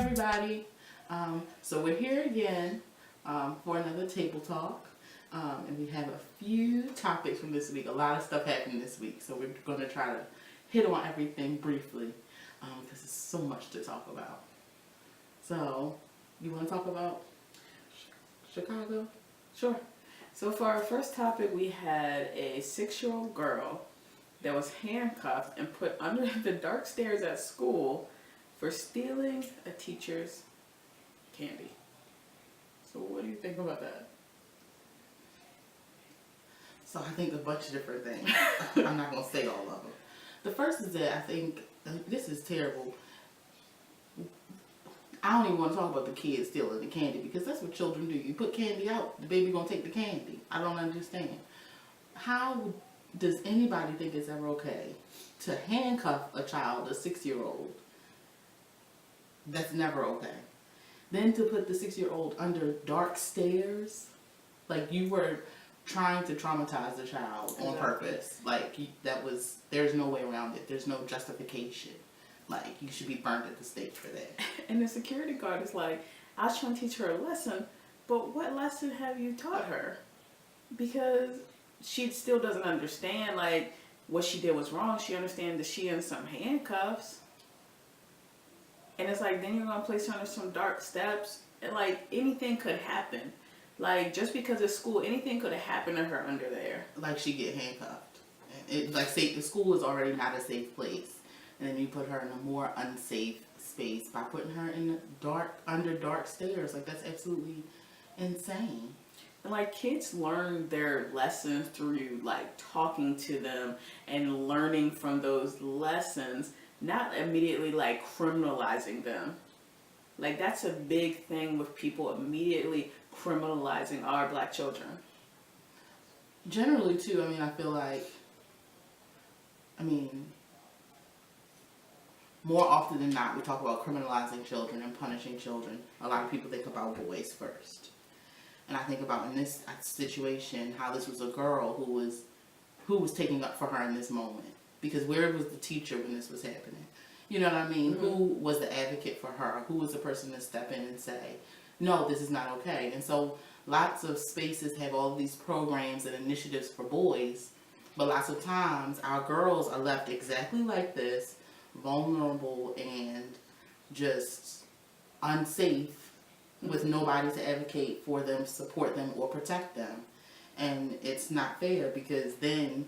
everybody. So we're here again for another table talk. And we have a few topics from this week. A lot of stuff happened this week. So we're going to try to hit on everything briefly because there's so much to talk about. So, you want to talk about Chicago? Sure. So for our first topic, we had a 6-year-old girl that was handcuffed and put under the dark stairs at school for stealing a teacher's candy. So what do you think about that? So I think a bunch of different things. I'm not going to say all of them. The first is that I think, this is terrible. I don't even want to talk about the kids stealing the candy because that's what children do. You put candy out, the baby going to take the candy. I don't understand. How does anybody think it's ever okay to handcuff a child, a 6-year-old? That's never okay. Then to put the 6-year-old under dark stairs, like you were trying to traumatize the child on purpose. Like there's no way around it. There's no justification. Like you should be burned at the stake for that. And the security guard is like, I was trying to teach her a lesson, but what lesson have you taught her? Because she still doesn't understand, like, what she did was wrong. She understands that she in some handcuffs. And it's like, then you're going to place her under some dark steps. And, like, anything could happen. Like, just because it's school, anything could have happened to her under there. Like, she get handcuffed. The school is already not a safe place. And then you put her in a more unsafe space by putting her in the under dark stairs. Like, that's absolutely insane. And like kids learn their lessons through like talking to them and learning from those lessons, not immediately like criminalizing them. Like that's a big thing with people immediately criminalizing our black children. Generally too, I feel like, more often than not we talk about criminalizing children and punishing children. A lot of people think about boys first. And I think about in this situation how this was a girl who was taking up for her in this moment. Because where was the teacher when this was happening? You know what I mean? Mm-hmm. Who was the advocate for her? Who was the person to step in and say, no, this is not okay? And so lots of spaces have all these programs and initiatives for boys. But lots of times our girls are left exactly like this, vulnerable and just unsafe, with nobody to advocate for them, support them, or protect them. And it's not fair because then,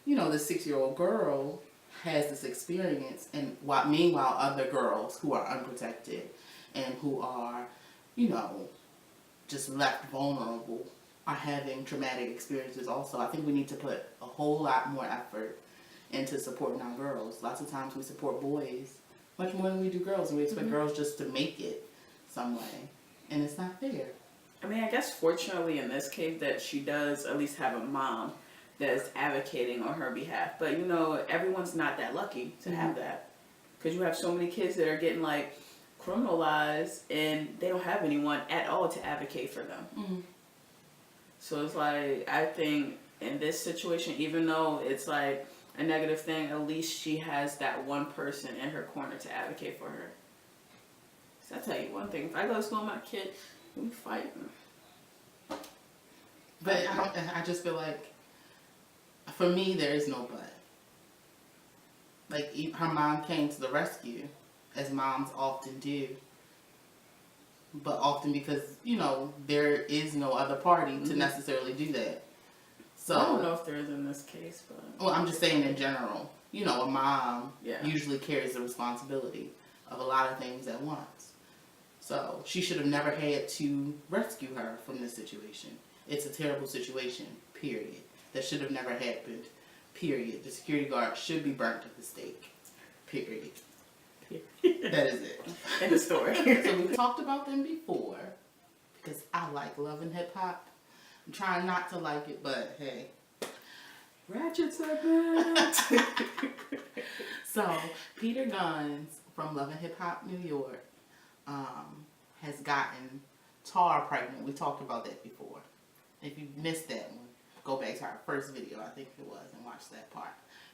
the 6-year-old girl has this experience, and meanwhile other girls who are unprotected and who are, just left vulnerable are having traumatic experiences also. I think we need to put a whole lot more effort into supporting our girls. Lots of times we support boys much more than we do girls, and we expect girls just to make it some way. And it's not fair. I guess fortunately in this case that she does at least have a mom that is advocating on her behalf. But, everyone's not that lucky to have that. Because you have so many kids that are getting, like, criminalized and they don't have anyone at all to advocate for them. Mm-hmm. So it's like, I think in this situation, even though it's like a negative thing, at least she has that one person in her corner to advocate for her. So I tell you one thing, if I go to school with my kid, we fighting. But I just feel like, for me, there is no but. Like, her mom came to the rescue, as moms often do. But often because, there is no other party to necessarily do that. So I don't know if there is in this case, but... Well, I'm just saying in general. A mom usually carries the responsibility of a lot of things at once. So she should have never had to rescue her from this situation. It's a terrible situation, period. That should have never happened, period. The security guard should be burnt at the stake, period. That is it. End of story. So we talked about them before, because I like Love and Hip Hop. I'm trying not to like it, but hey. Ratchet segment. So, Peter Guns from Love and Hip Hop New York has gotten Tar pregnant. We talked about that before. If you missed that one, go back to our first video, I think it was, and watch that part.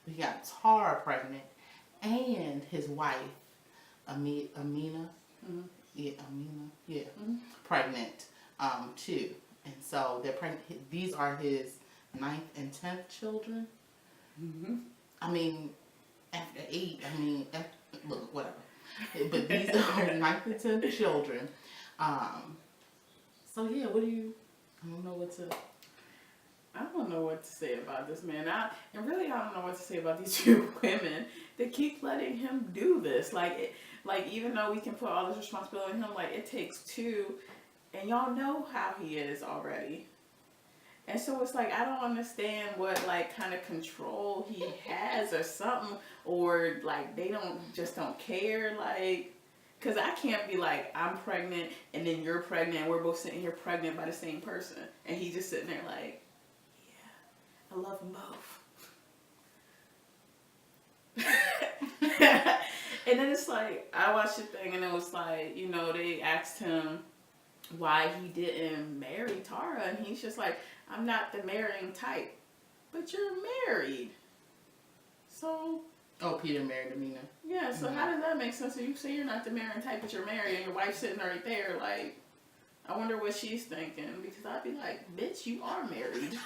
He got Tar pregnant, and his wife, Amina, Yeah, Amina. Yeah, pregnant too, and so they're pregnant. These are his 9th and 10th children. I mean, after 8, I mean, look, whatever. But these are 9th and 10th children. So yeah, what do you? I don't know what to. I don't know what to say about this man. I don't know what to say about these two women that keep letting him do this. Like even though we can put all this responsibility on him, like it takes two, and y'all know how he is already. And so it's like I don't understand what like kind of control he has or something, or like they don't care, like. Because I can't be like, I'm pregnant, and then you're pregnant, and we're both sitting here pregnant by the same person. And he's just sitting there like, I love them both. And then it's like, I watched the thing and it was like, you know, they asked him why he didn't marry Tara. And he's just like, I'm not the marrying type. But you're married. So. Oh, Peter married Amina. Yeah, so how does that make sense? So you say you're not the marrying type, but you're married and your wife's sitting right there. Like, I wonder what she's thinking. Because I'd be like, bitch, you are married.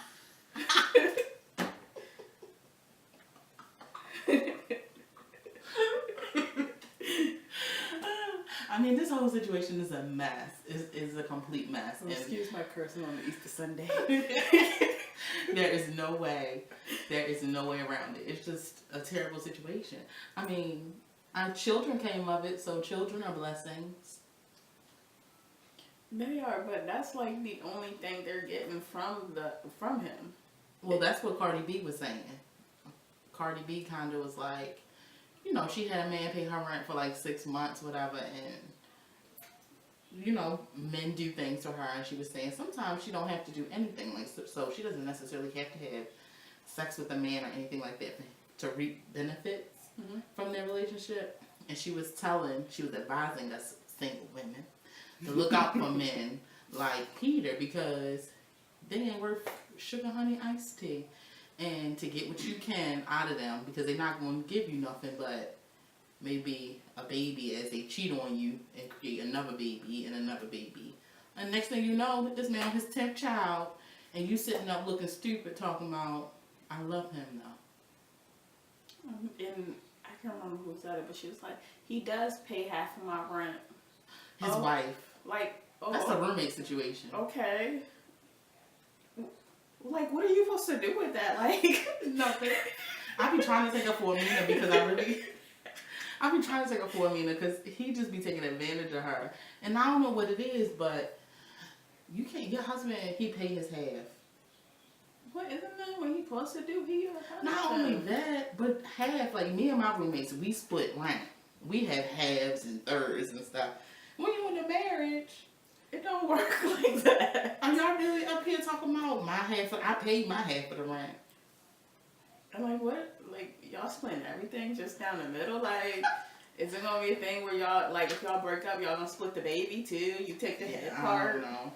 I mean, this whole situation is a mess. Is a complete mess. Well, excuse my cursing on the Easter Sunday. There is no way around it. It's just a terrible situation. I mean, our children came of it, so children are blessings. They are, but that's like the only thing they're getting from him. Well, that's what Cardi B was saying. Cardi B kind of was like, you know, she had a man pay her rent for like 6 months, whatever, and you know, men do things to her, and she was saying sometimes she don't have to do anything, like so she doesn't necessarily have to have sex with a man or anything like that to reap benefits from their relationship. And she was advising us single women to look out for men like Peter, because they ain't worth sugar, honey, iced tea, and to get what you can out of them, because they're not going to give you nothing but maybe a baby as they cheat on you and create another baby and another baby. And next thing you know, this man his 10th child, and you sitting up looking stupid talking about, I love him though. And I can't remember who said it, but she was like, he does pay half of my rent. His wife. Like, that's a roommate situation. Okay. Like, what are you supposed to do with that? Like, nothing. I be trying to take up for Amina because he just be taking advantage of her. And I don't know what it is, but you can't, your husband, he pay his half. What, isn't that what he supposed to do? Not only that, but half, like me and my roommates, we split rent. We have halves and thirds and stuff. When you in a marriage, it don't work like that. I'm not really up here talking about my half. I paid my half of the rent. I'm like, what? Like, y'all splitting everything just down the middle? Like, is it gonna be a thing where y'all, like, if y'all break up, y'all gonna split the baby too? You take the head part? I don't know.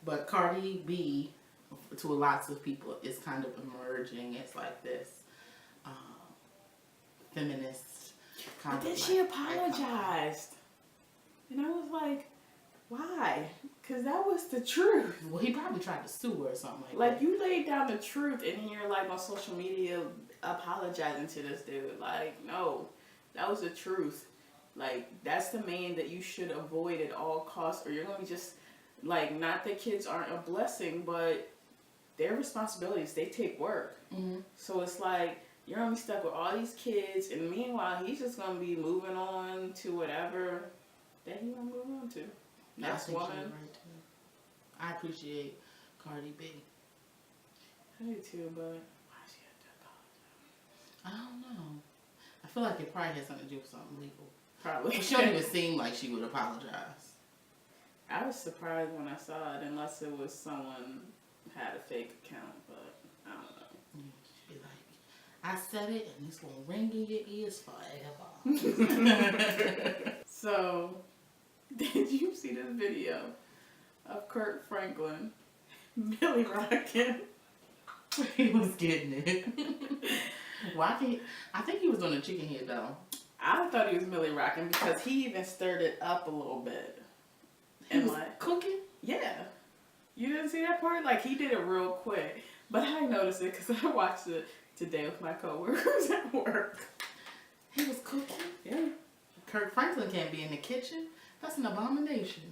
But Cardi B, to lots of people, is kind of emerging as like this feminist kind of. But then she apologized. And I was like, why? Because that was the truth. Well, he probably tried to sue her or something like that. Like, you laid down the truth and then you're like on social media apologizing to this dude. Like, no, that was the truth. Like, that's the man that you should avoid at all costs, or you're going to be just, like, not that kids aren't a blessing, but their responsibilities, they take work. Mm-hmm. So it's like, you're going to be stuck with all these kids, and meanwhile, he's just going to be moving on to whatever that he want to move on to. Next woman. Right too. I appreciate Cardi B. I do too, but why she have to apologize? I don't know. I feel like it probably has something to do with something legal. Probably. She don't even seem like she would apologize. I was surprised when I saw it, unless it was someone had a fake account, but I don't know. She'd be like, I said it and it's going to ring in your ears forever. So, did you see this video of Kirk Franklin Milly Rocking? He was getting it. Why can't I think he was on a chicken head though. I thought he was Milly Rocking because he even stirred it up a little bit. He was cooking? Yeah. You didn't see that part? Like, he did it real quick. But I noticed it because I watched it today with my coworkers at work. He was cooking? Yeah. Kirk Franklin can't be in the kitchen. That's an abomination.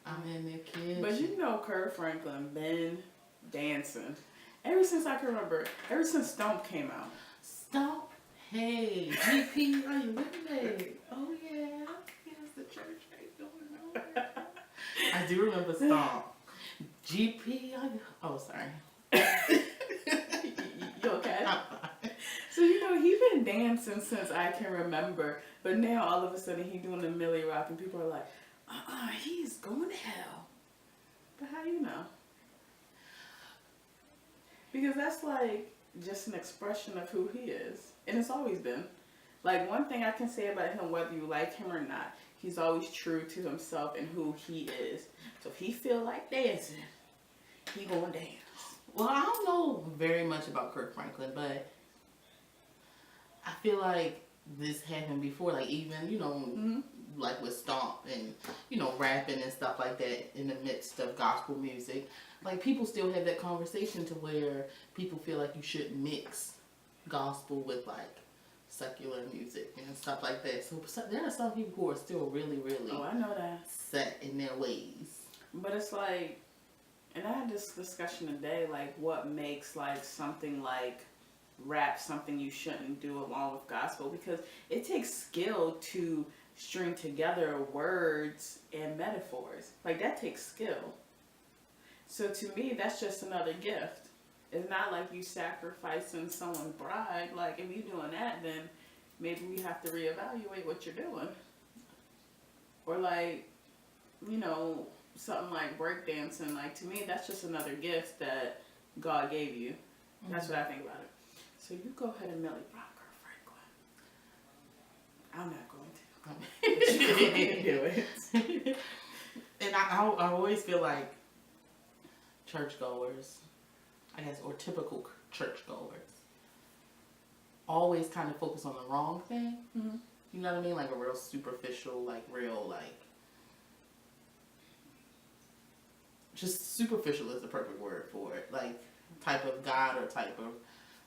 I'm in the kitchen. But you know Kirk Franklin been dancing. Ever since I can remember. Ever since Stomp came out. Stomp? Hey, GP, are you with me? Oh, yeah. Yes, the church ain't going nowhere. I do remember Stomp. GP, are you... Oh, sorry. You okay? So, you know, he been dancing since I can remember. But now, all of a sudden, he doing the Milly Rock. And people are like, he's going to hell. But how do you know? Because that's like just an expression of who he is. And it's always been. Like, one thing I can say about him, whether you like him or not, he's always true to himself and who he is. So if he feel like dancing, he gonna dance. Well, I don't know very much about Kirk Franklin, but I feel like this happened before. Like, even, you know, like with Stomp and, you know, rapping and stuff like that in the midst of gospel music. Like, people still have that conversation to where people feel like you shouldn't mix gospel with, like, secular music and stuff like that. So there are some people who are still really, really I know that. set in their ways. But it's like, and I had this discussion today, like, what makes, like, something like rap something you shouldn't do along with gospel? Because it takes skill to string together words and metaphors. Like, that takes skill. So to me, that's just another gift. It's not like you sacrificing someone's bride. Like, if you're doing that, then maybe we have to reevaluate what you're doing. Or like, you know, something like breakdancing. Like, to me, that's just another gift that God gave you. That's what I think about it. So you go ahead and Milly Rock Franklin. I'm not going to. But you go ahead and do it. And I always feel like churchgoers, I guess, or typical churchgoers, always kind of focus on the wrong thing. Mm-hmm. You know what I mean? Like a real superficial, like real, like, just superficial is the perfect word for it. Like, type of God or type of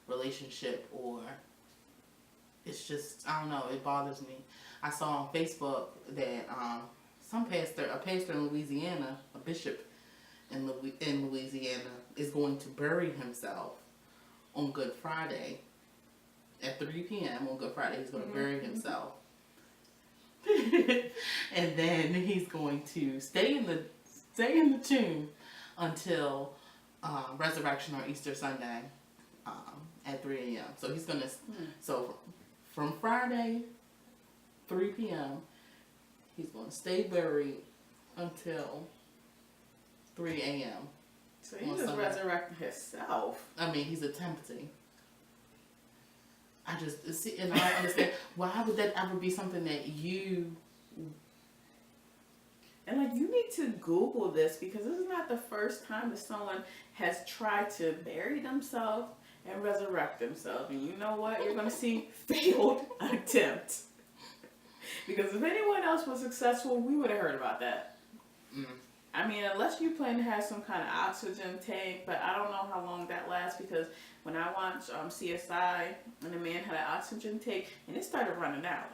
relationship, or it's just, I don't know, it bothers me. I saw on Facebook that a pastor in Louisiana, a bishop in Louisiana, is going to bury himself on Good Friday at 3 p.m. on Good Friday. He's going to bury himself. And then he's going to stay in the tomb until resurrection or Easter Sunday at 3 a.m. So he's going to, so from Friday, 3 p.m., he's going to stay buried until 3 a.m. So he's just resurrecting himself. I mean, he's attempting. I just see, and I don't understand, why would that ever be something that you... And like, you need to Google this, because this is not the first time that someone has tried to bury themselves and resurrect themselves. And you know what? You're going to see failed attempts. Because if anyone else was successful, we would have heard about that. I mean, unless you plan to have some kind of oxygen tank, but I don't know how long that lasts, because when I watched CSI, and the man had an oxygen tank, and it started running out.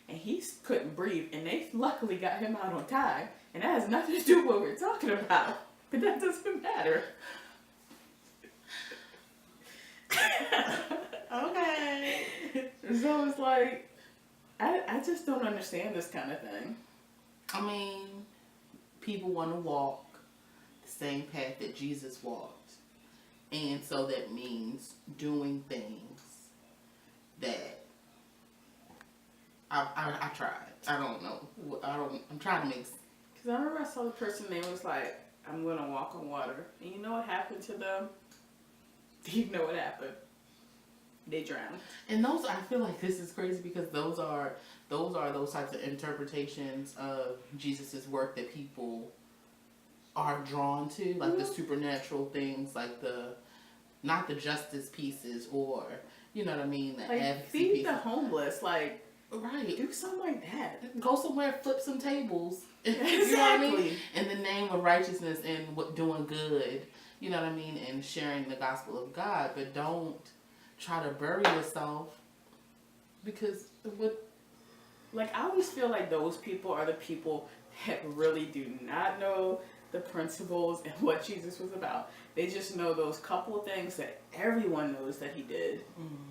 And he couldn't breathe, and they luckily got him out on time. And that has nothing to do with what we're talking about. But that doesn't matter. Okay. So it's like, I just don't understand this kind of thing. I mean, people want to walk the same path that Jesus walked. And so that means doing things that I tried. I don't know. I'm trying to make... Because I remember I saw the person, they was like, I'm going to walk on water. And you know what happened to them? You know what happened? They drowned. And those, I feel like this is crazy, because those are those types of interpretations of Jesus's work that people are drawn to, like the supernatural things, like not the justice pieces, or you know what I mean? The Like, advocacy feed piece. the homeless. Like, Right. do something like that. Go somewhere, flip some tables. Exactly. You know what I mean? In the name of righteousness and doing good. You know what I mean? And sharing the gospel of God. But don't try to bury yourself because what. Like, I always feel like those people are the people that really do not know the principles and what Jesus was about. They just know those couple of things that everyone knows that he did. Mm-hmm.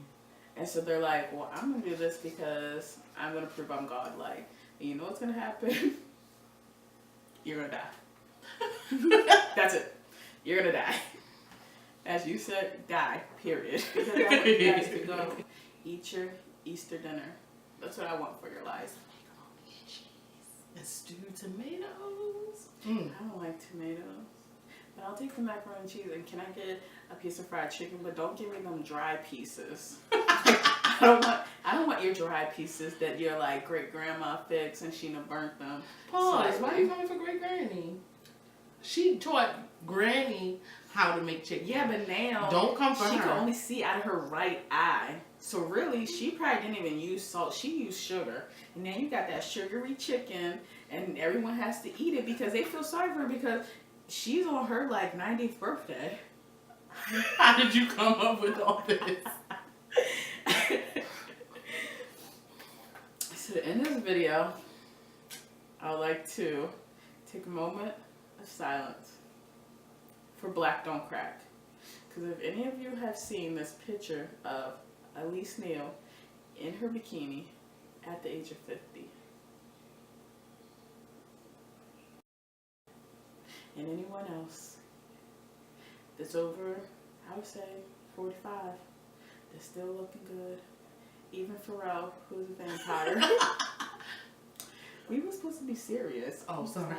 And so they're like, well, I'm going to do this because I'm going to prove I'm God-like. And you know what's going to happen? You're going to die. That's it. You're going to die. As you said, die, period. Because I want you guys to go eat your Easter dinner. That's what I want for your lives. Macaroni and cheese and stewed tomatoes. I don't like tomatoes. But I'll take the macaroni and cheese. And can I get a piece of fried chicken? But don't give me them dry pieces. I don't want your dry pieces that your like great grandma fixed and she done burnt them. Pause. Why are you coming for great granny? She taught Granny how to make chicken. Yeah, but now don't come for she her. can only see out of her right eye. So really, she probably didn't even use salt. She used sugar. And now you got that sugary chicken, and everyone has to eat it because they feel sorry for her because she's on her like 90th birthday. How did you come up with all this? So to end this video, I would like to take a moment of silence for Black Don't Crack. Because if any of you have seen this picture of Elise Neal in her bikini at the age of 50, and anyone else that's over, I would say 45, they're still looking good. Even Pharrell, who's a vampire. We were supposed to be serious. Oh, sorry.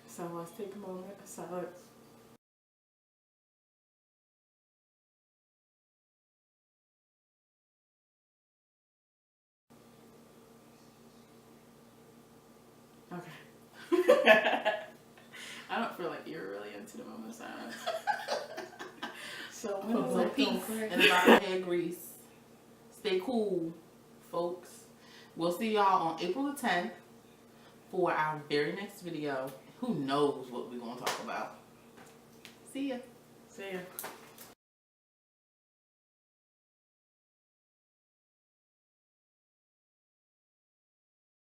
So let's take a moment of silence. Okay. I don't feel like you're really into the moment of silence. So Put when some peace and a lot of hair grease. Stay cool, folks. We'll see y'all on April the 10th for our very next video. Who knows what we're going to talk about. See ya. See ya.